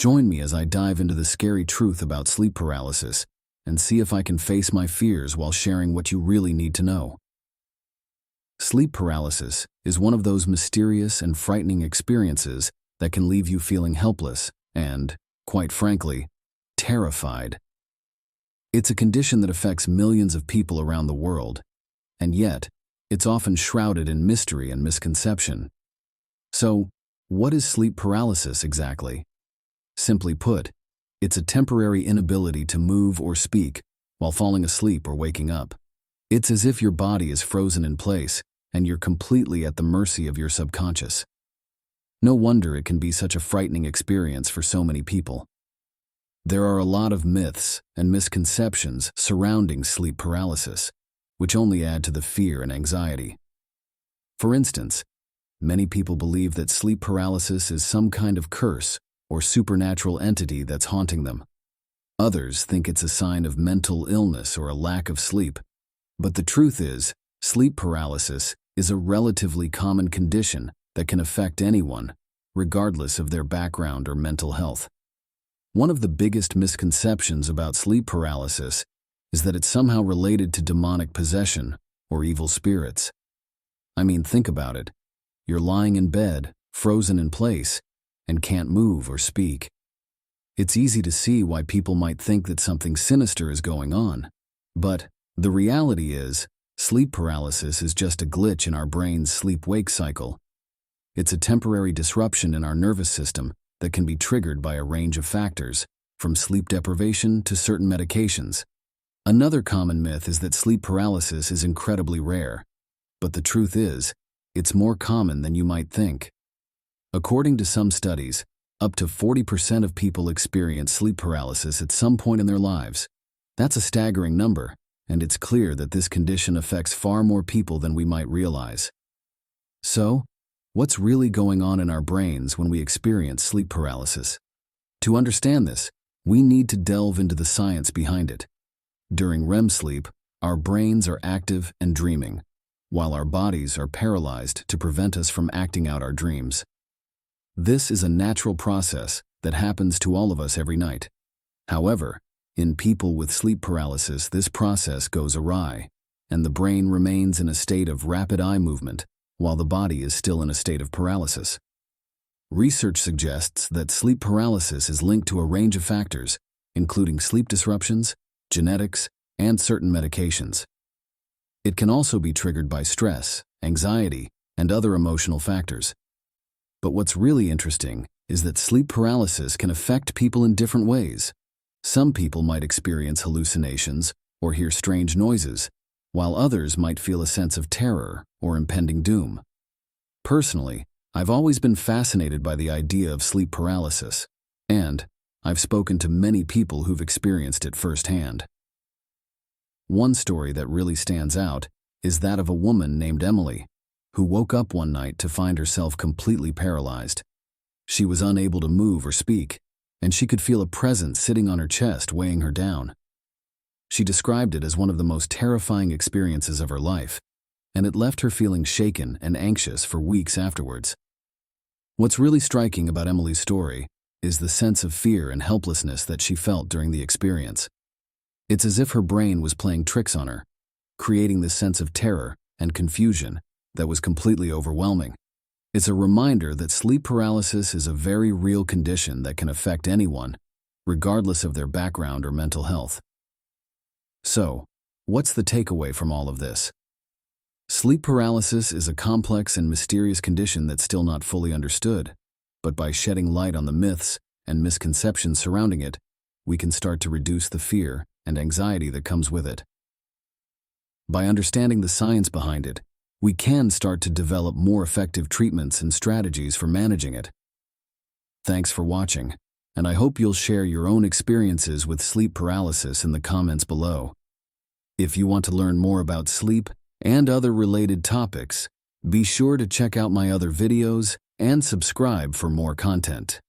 Join me as I dive into the scary truth about sleep paralysis and see if I can face my fears while sharing what you really need to know. Sleep paralysis is one of those mysterious and frightening experiences that can leave you feeling helpless and, quite frankly, terrified. It's a condition that affects millions of people around the world, and yet, it's often shrouded in mystery and misconception. So, what is sleep paralysis exactly? Simply put, it's a temporary inability to move or speak while falling asleep or waking up. It's as if your body is frozen in place and you're completely at the mercy of your subconscious. No wonder it can be such a frightening experience for so many people. There are a lot of myths and misconceptions surrounding sleep paralysis, which only add to the fear and anxiety. For instance, many people believe that sleep paralysis is some kind of curse or supernatural entity that's haunting them. Others think it's a sign of mental illness or a lack of sleep. But the truth is, sleep paralysis is a relatively common condition that can affect anyone, regardless of their background or mental health. One of the biggest misconceptions about sleep paralysis is that it's somehow related to demonic possession or evil spirits. I mean, think about it. You're lying in bed, frozen in place, and can't move or speak. It's easy to see why people might think that something sinister is going on. But the reality is, sleep paralysis is just a glitch in our brain's sleep-wake cycle. It's a temporary disruption in our nervous system that can be triggered by a range of factors, from sleep deprivation to certain medications. Another common myth is that sleep paralysis is incredibly rare. But the truth is, it's more common than you might think. According to some studies, up to 40% of people experience sleep paralysis at some point in their lives. That's a staggering number, and it's clear that this condition affects far more people than we might realize. So, what's really going on in our brains when we experience sleep paralysis? To understand this, we need to delve into the science behind it. During REM sleep, our brains are active and dreaming, while our bodies are paralyzed to prevent us from acting out our dreams. This is a natural process that happens to all of us every night. However, in people with sleep paralysis, this process goes awry, and the brain remains in a state of rapid eye movement, while the body is still in a state of paralysis. Research suggests that sleep paralysis is linked to a range of factors, including sleep disruptions, genetics, and certain medications. It can also be triggered by stress, anxiety, and other emotional factors. But what's really interesting is that sleep paralysis can affect people in different ways. Some people might experience hallucinations or hear strange noises, while others might feel a sense of terror or impending doom. Personally, I've always been fascinated by the idea of sleep paralysis, and I've spoken to many people who've experienced it firsthand. One story that really stands out is that of a woman named Emily, who woke up one night to find herself completely paralyzed. She was unable to move or speak, and she could feel a presence sitting on her chest weighing her down. She described it as one of the most terrifying experiences of her life, and it left her feeling shaken and anxious for weeks afterwards. What's really striking about Emily's story is the sense of fear and helplessness that she felt during the experience. It's as if her brain was playing tricks on her, creating this sense of terror and confusion that was completely overwhelming. It's a reminder that sleep paralysis is a very real condition that can affect anyone, regardless of their background or mental health. So, what's the takeaway from all of this? Sleep paralysis is a complex and mysterious condition that's still not fully understood, but by shedding light on the myths and misconceptions surrounding it, we can start to reduce the fear and anxiety that comes with it. By understanding the science behind it, we can start to develop more effective treatments and strategies for managing it. Thanks for watching, and I hope you'll share your own experiences with sleep paralysis in the comments below. If you want to learn more about sleep and other related topics, be sure to check out my other videos and subscribe for more content.